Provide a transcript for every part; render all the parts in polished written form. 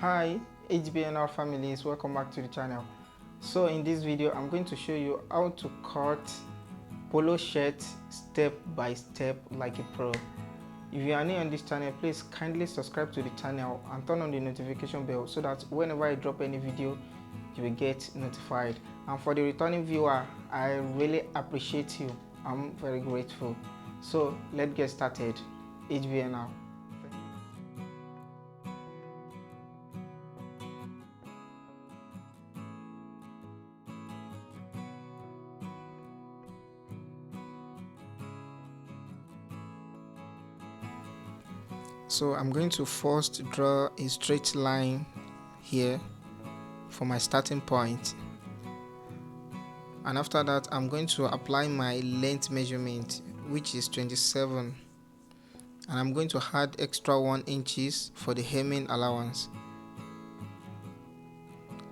Hi HBNR families, welcome back to the channel. So in this video I'm going to show you how to cut polo shirt step by step like a pro. If you are new on this channel, please kindly subscribe to the channel and turn on the notification bell so that whenever I drop any video you will get notified. And for the returning viewer, I really appreciate you. I'm very grateful. So let's get started. HBNR. So I'm going to first draw a straight line here for my starting point, and after that I'm going to apply my length measurement, which is 27, and I'm going to add extra 1 inches for the hemming allowance.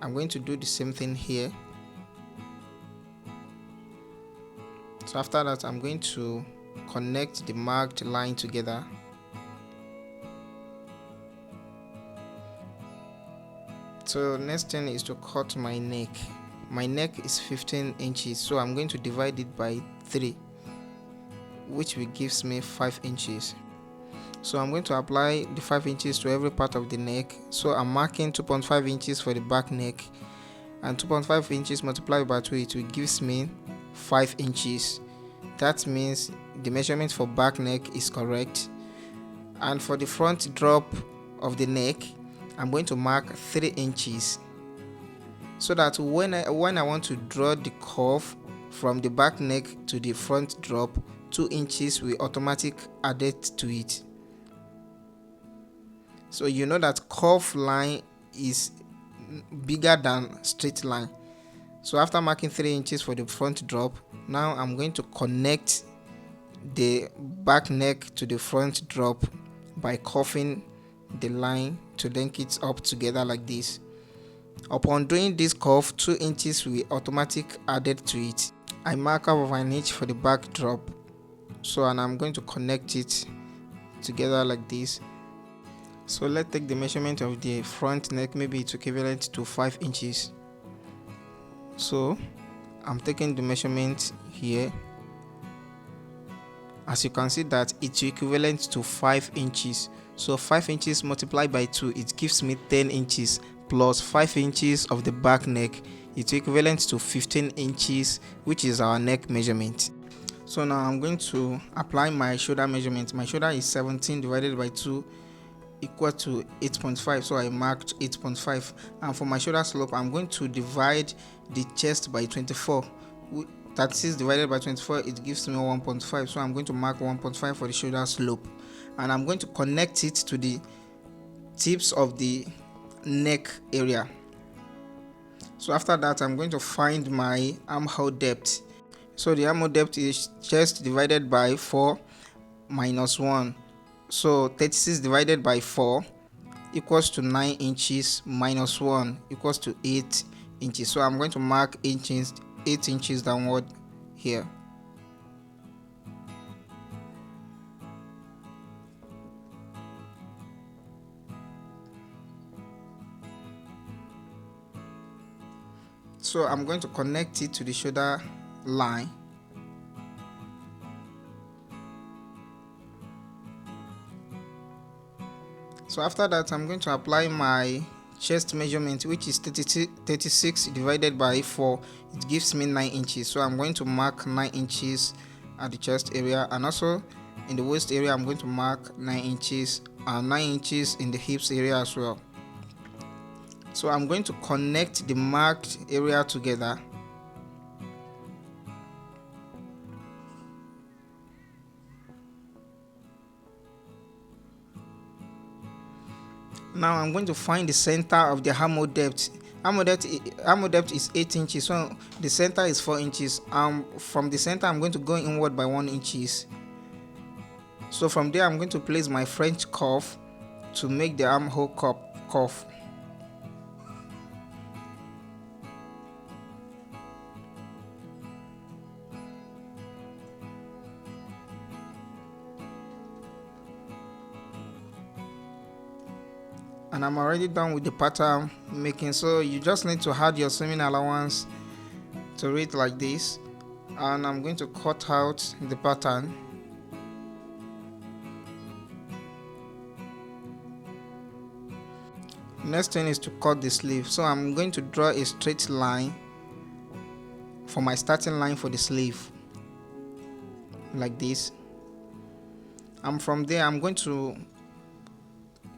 I'm going to do the same thing here. So after that I'm going to connect the marked line together. So next thing is to cut my neck. My neck is 15 inches, so I'm going to divide it by 3, which will gives me 5 inches. So I'm going to apply the 5 inches to every part of the neck. So I'm marking 2.5 inches for the back neck, and 2.5 inches multiplied by 2, it will gives me 5 inches. That means the measurement for back neck is correct. And for the front drop of the neck, I'm going to mark 3 inches, so that when I want to draw the curve from the back neck to the front drop, 2 inches will automatically added to it. So you know that curve line is bigger than straight line. So after marking 3 inches for the front drop, now I'm going to connect the back neck to the front drop by curving the line to link it up together like this. Upon doing this curve, 2 inches will automatically added to it. I mark half of an inch for the back drop, and I'm going to connect it together like this. So let's take the measurement of the front neck. Maybe it's equivalent to 5 inches. So I'm taking the measurement here. As you can see that it's equivalent to 5 inches. So 5 inches multiplied by 2, it gives me 10 inches plus 5 inches of the back neck. It's equivalent to 15 inches, which is our neck measurement. So now I'm going to apply my shoulder measurement. My shoulder is 17 divided by 2 equal to 8.5. So I marked 8.5. And for my shoulder slope, I'm going to divide the chest by 24. 36 divided by 24, it gives me 1.5. So I'm going to mark 1.5 for the shoulder slope, and I'm going to connect it to the tips of the neck area. So after that I'm going to find my armhole depth. So the armhole depth is chest divided by 4 minus 1. So 36 divided by 4 equals to 9 inches minus 1 equals to 8 inches. So I'm going to mark 8 inches downward here. So I'm going to connect it to the shoulder line. So after that I'm going to apply my chest measurement, which is 36 divided by 4. It gives me 9 inches. So I'm going to mark 9 inches at the chest area, and also in the waist area I'm going to mark 9 inches, and 9 inches in the hips area as well. So I'm going to connect the marked area together. Now I'm going to find the center of the armhole depth. Armhole depth is 8 inches, so the center is 4 inches. From the center I'm going to go inward by 1 inches. So from there I'm going to place my French curve to make the armhole curve. And and I'm already done with the pattern making. So you just need to add your sewing allowance to it like this, and I'm going to cut out the pattern. Next thing is to cut the sleeve. So I'm going to draw a straight line for my starting line for the sleeve like this, and from there I'm going to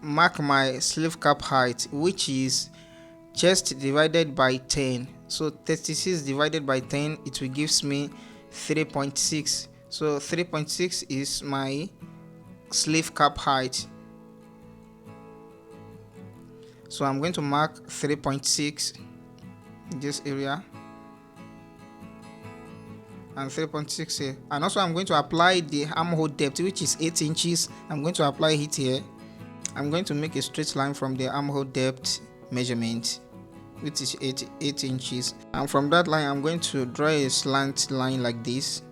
mark my sleeve cap height, which is chest divided by 10. So 36 divided by 10, it will gives me 3.6. so 3.6 is my sleeve cap height. So I'm going to mark 3.6 in this area and 3.6 here, and also I'm going to apply the armhole depth, which is 8 inches. I'm going to apply it here. I'm going to make a straight line from the armhole depth measurement, which is 8 inches, and from that line I'm going to draw a slant line like this.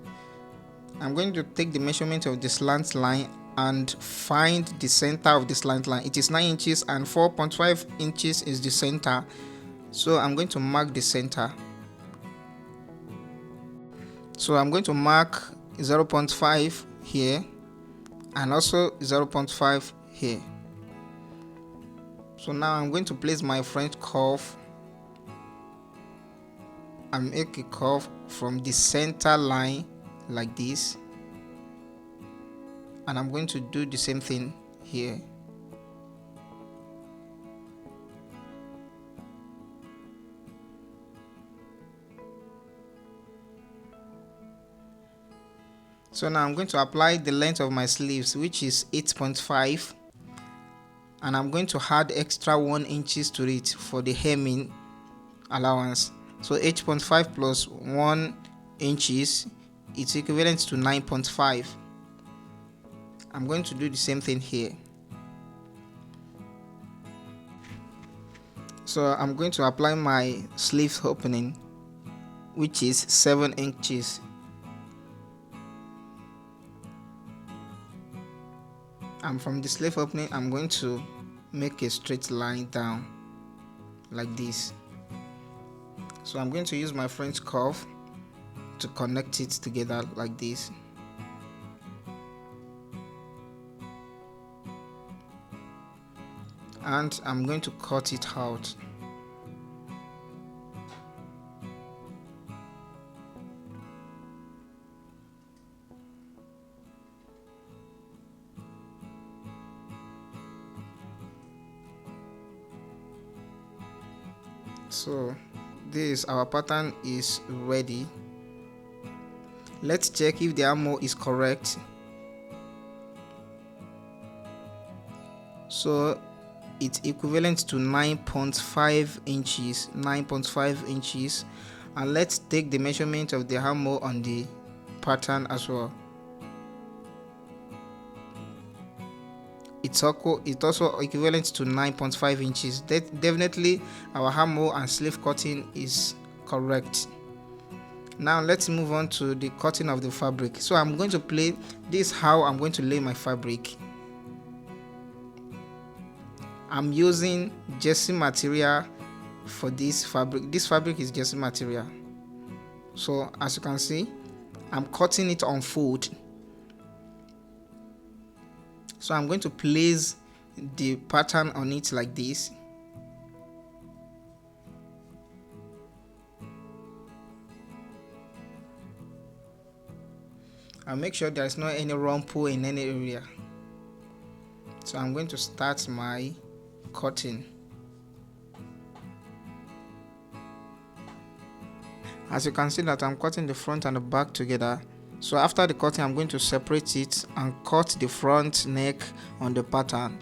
I'm going to take the measurement of the slant line and find the center of the slant line. It is 9 inches and 4.5 inches is the center, so I'm going to mark the center. So I'm going to mark 0.5 here and also 0.5 here. So now I'm going to place my French curve and make a curve from the center line like this, and I'm going to do the same thing here. So now I'm going to apply the length of my sleeves, which is 8.5, and I'm going to add extra 1 inches to it for the hemming allowance. So 8.5 plus 1 inches is equivalent to 9.5. I'm going to do the same thing here. So I'm going to apply my sleeve opening, which is 7 inches. And from the sleeve opening I'm going to make a straight line down like this. So I'm going to use my French curve to connect it together like this. And I'm going to cut it out. So this our pattern is ready. Let's check if the armhole is correct. So it's equivalent to 9.5 inches, 9.5 inches, and let's take the measurement of the armhole on the pattern as well. It's also equivalent to 9.5 inches. Definitely our armhole and sleeve cutting is correct. Now let's move on to the cutting of the fabric. So I'm going to play this how I'm going to lay my fabric. I'm using jersey material for this fabric. This fabric is jersey material. So as you can see, I'm cutting it on fold. So I'm going to place the pattern on it like this. I'll make sure there's not any rumple in any area. So I'm going to start my cutting. As you can see that I'm cutting the front and the back together. So after the cutting, I'm going to separate it and cut the front neck on the pattern.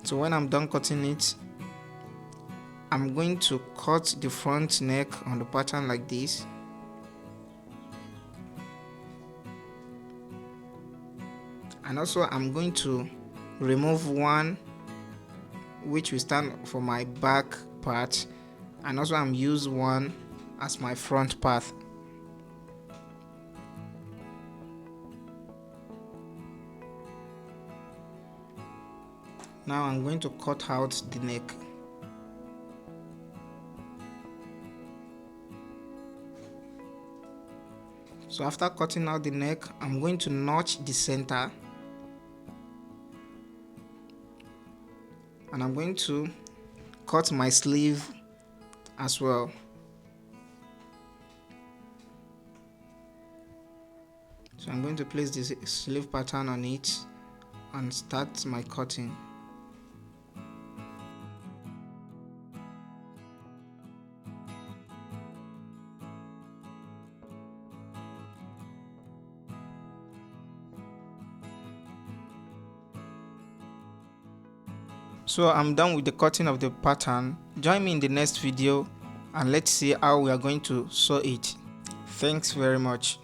So when I'm done cutting it, I'm going to cut the front neck on the pattern like this. And also I'm going to remove one which will stand for my back part, and also I'm use one as my front part. Now I'm going to cut out the neck. So after cutting out the neck, I'm going to notch the center, and I'm going to cut my sleeve as well. So I'm going to place this sleeve pattern on it and start my cutting. So I'm done with the cutting of the pattern. Join me in the next video and let's see how we are going to sew it. Thanks very much.